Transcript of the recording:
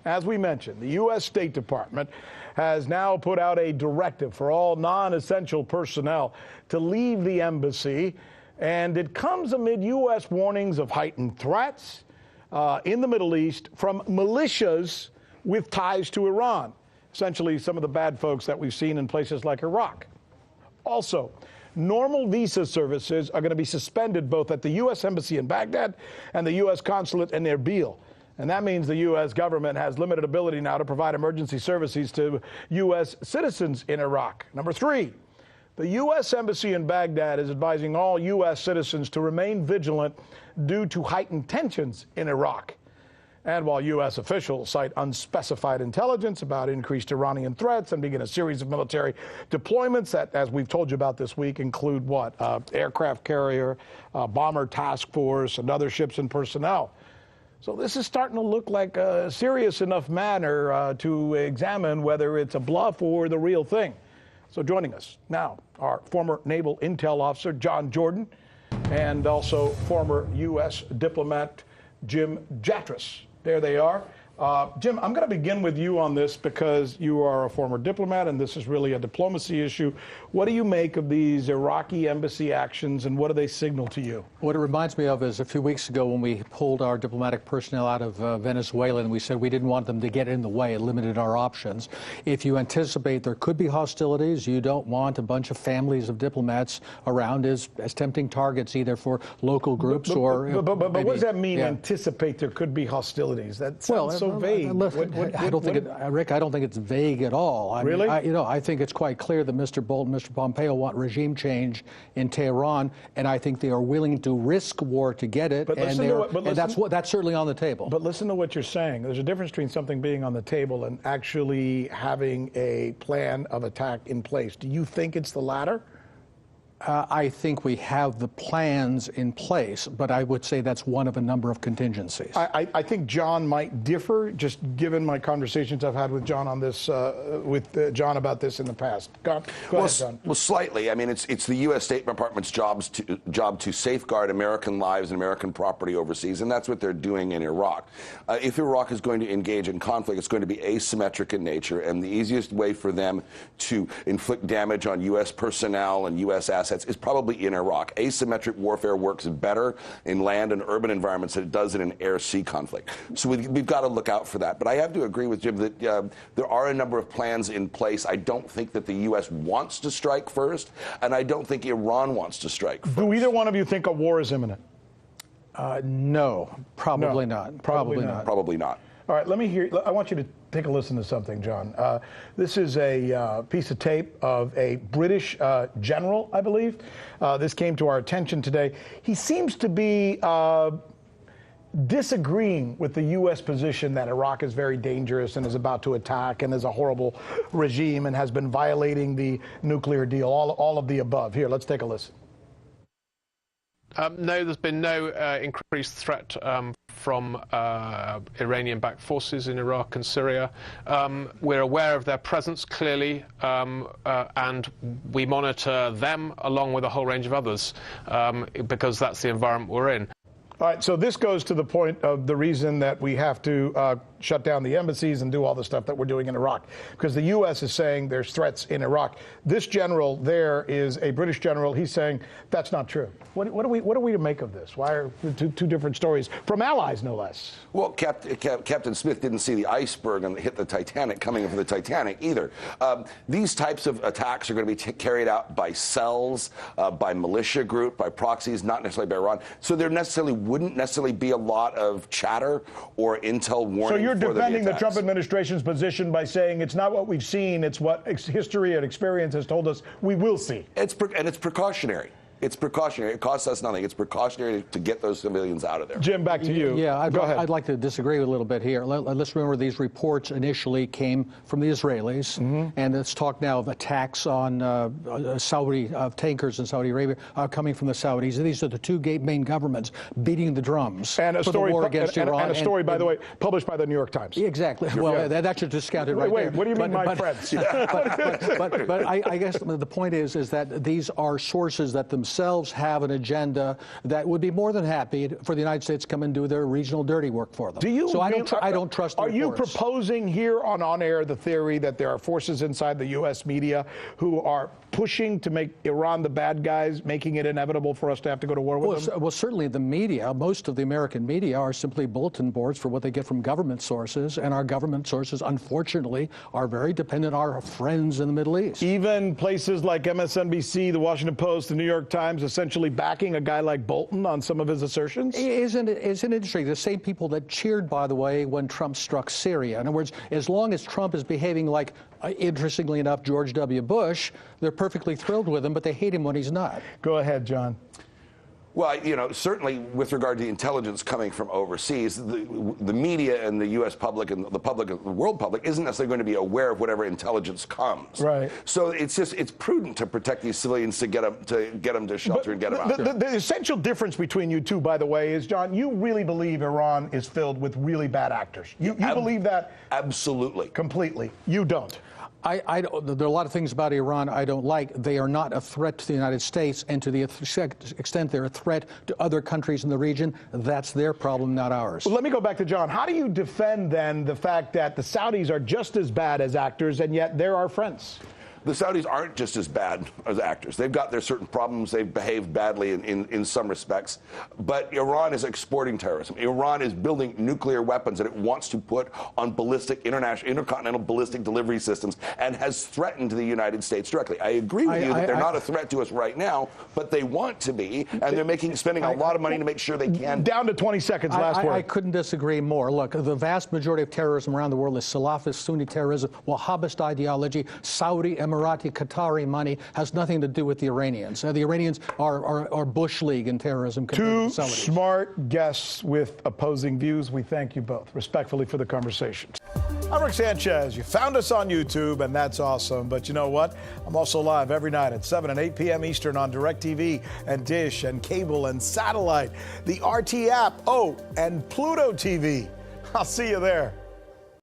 As we mentioned, the U.S. State Department has now put out a directive for all non-essential personnel to leave the embassy, and it comes amid U.S. warnings of heightened threats in the Middle East from militias with ties to Iran, essentially some of the bad folks that we've seen in places like Iraq. Also, normal visa services are going to be suspended both at the U.S. Embassy in Baghdad and the U.S. Consulate in Erbil. And that means the U.S. government has limited ability now to provide emergency services to U.S. citizens in Iraq. Number 3, the U.S. Embassy in Baghdad is advising all U.S. citizens to remain vigilant due to heightened tensions in Iraq. And while U.S. officials cite unspecified intelligence about increased Iranian threats and begin a series of military deployments that, as we've told you about this week, include what? Aircraft carrier, bomber task force, and other ships and personnel. So this is starting to look like a serious enough matter to examine whether it's a bluff or the real thing. So joining us now, our former Naval Intel Officer, John Jordan, and also former U.S. diplomat, Jim Jatras. There they are. Jim, I'm going to begin with you on this because you are a former diplomat and this is really a diplomacy issue. What do you make of these Iraqi embassy actions and what do they signal to you? What it reminds me of is a few weeks ago when we pulled our diplomatic personnel out of Venezuela and we said we didn't want them to get in the way. It limited our options. If you anticipate there could be hostilities, you don't want a bunch of families of diplomats around as tempting targets either for local groups or... But what does that mean, anticipate there could be hostilities? That sounds so vague. Rick, I don't think it's vague at all. Really? I think it's quite clear that Mr. Bolton, Mr. Pompeo want regime change in Tehran, and I think they are willing to risk war to get it, and that's certainly on the table. But listen to what you're saying. There's a difference between something being on the table and actually having a plan of attack in place. Do you think it's the latter? I think we have the plans in place, but I would say that's one of a number of contingencies. I think John might differ, just given my conversations I've had with John on this, John about this in the past. Go ahead, John. Well, slightly. I mean, it's the U.S. State Department's job to safeguard American lives and American property overseas, and that's what they're doing in Iraq. If Iraq is going to engage in conflict, it's going to be asymmetric in nature, and the easiest way for them to inflict damage on U.S. personnel and U.S. assets is probably in Iraq. Asymmetric warfare works better in land and urban environments than it does in an air-sea conflict. So we've got to look out for that. But I have to agree with Jim that there are a number of plans in place. I don't think that the U.S. wants to strike first, and I don't think Iran wants to strike first. Do either one of you think a war is imminent? No, probably not. Probably not. Probably not. All right, let me hear. I want you to take a listen to something, John. This is a piece of tape of a British general, I believe. This came to our attention today. He seems to be disagreeing with the U.S. position that Iraq is very dangerous and is about to attack and is a horrible regime and has been violating the nuclear deal, all of the above. Here, let's take a listen. No, there's been no increased threat from Iranian-backed forces in Iraq and Syria. We're aware of their presence, clearly, and we monitor them along with a whole range of others because that's the environment we're in. All right, so this goes to the point of the reason that we have to shut down the embassies and do all the stuff that we're doing in Iraq, because the U.S. is saying there's threats in Iraq. This general there is a British general. He's saying that's not true. What are we to make of this? Why are two different stories from allies, no less? Well, Captain Smith didn't see the iceberg and hit the Titanic coming from the Titanic either. These types of attacks are going to be carried out by cells, by militia group, by proxies, not necessarily by Iran. So there wouldn't necessarily be a lot of chatter or intel warning. So you're defending the Trump administration's position by saying it's not what we've seen, it's what history and experience has told us we will see. It's precautionary. It's precautionary. It costs us nothing. It's precautionary to get those civilians out of there. Jim, back to you. Yeah, Go ahead. I'd like to disagree a little bit here. Let's remember these reports initially came from the Israelis, and let's talk now of attacks on Saudi tankers in Saudi Arabia coming from the Saudis. These are the two main governments beating the drums and a for story, the war against Iran. And a story, by the way, published by the New York Times. Exactly. Well, that should discount it right there. Wait, what do you mean, my friends? But I guess the point is that these are sources that themselves themselves have an agenda that would be more than happy for the United States to come and do their regional dirty work for them. So I don't trust the Are you reports. proposing here on air the theory that there are forces inside the U.S. media who are pushing to make Iran the bad guys, making it inevitable for us to have to go to war with them? Well, certainly the media, most of the American media are simply bulletin boards for what they get from government sources, and our government sources, unfortunately, are very dependent on our friends in the Middle East. Even places like MSNBC, the Washington Post, the New York Times, essentially backing a guy like Bolton on some of his assertions? Isn't it interesting? The same people that cheered, by the way, when Trump struck Syria. In other words, as long as Trump is behaving like, interestingly enough, George W. Bush, they're perfectly thrilled with him, but they hate him when he's not. Go ahead, John. Well, you know, certainly with regard to intelligence coming from overseas, the media and the U.S. public and the public, the world public, isn't necessarily going to be aware of whatever intelligence comes. Right. So it's prudent to protect these civilians to get them to shelter and get them out. The essential difference between you two, by the way, is, John, you really believe Iran is filled with really bad actors. You believe that? Absolutely. Completely. You don't. There are a lot of things about Iran I don't like. They are not a threat to the United States, and to the extent they're a threat to other countries in the region, that's their problem, not ours. Well, let me go back to John. How do you defend, then, the fact that the Saudis are just as bad as actors, and yet they're our friends? The Saudis aren't just as bad as actors. They've got their certain problems. They've behaved badly in some respects. But Iran is exporting terrorism. Iran is building nuclear weapons that it wants to put on intercontinental ballistic delivery systems, and has threatened the United States directly. I agree with you that they're not a threat to us right now, but they want to be, and they're spending a lot of money to make sure they can. Down to 20 seconds, last word. I couldn't disagree more. Look, the vast majority of terrorism around the world is Salafist, Sunni terrorism, Wahhabist ideology, Saudi, Emirati, Qatari money, has nothing to do with the Iranians. The Iranians are Bush League in terrorism. Two smart guests with opposing views. We thank you both respectfully for the conversation. I'm Rick Sanchez. You found us on YouTube, and that's awesome. But you know what? I'm also live every night at 7 and 8 p.m. Eastern on DirecTV and Dish and cable and satellite, the RT app, and Pluto TV. I'll see you there.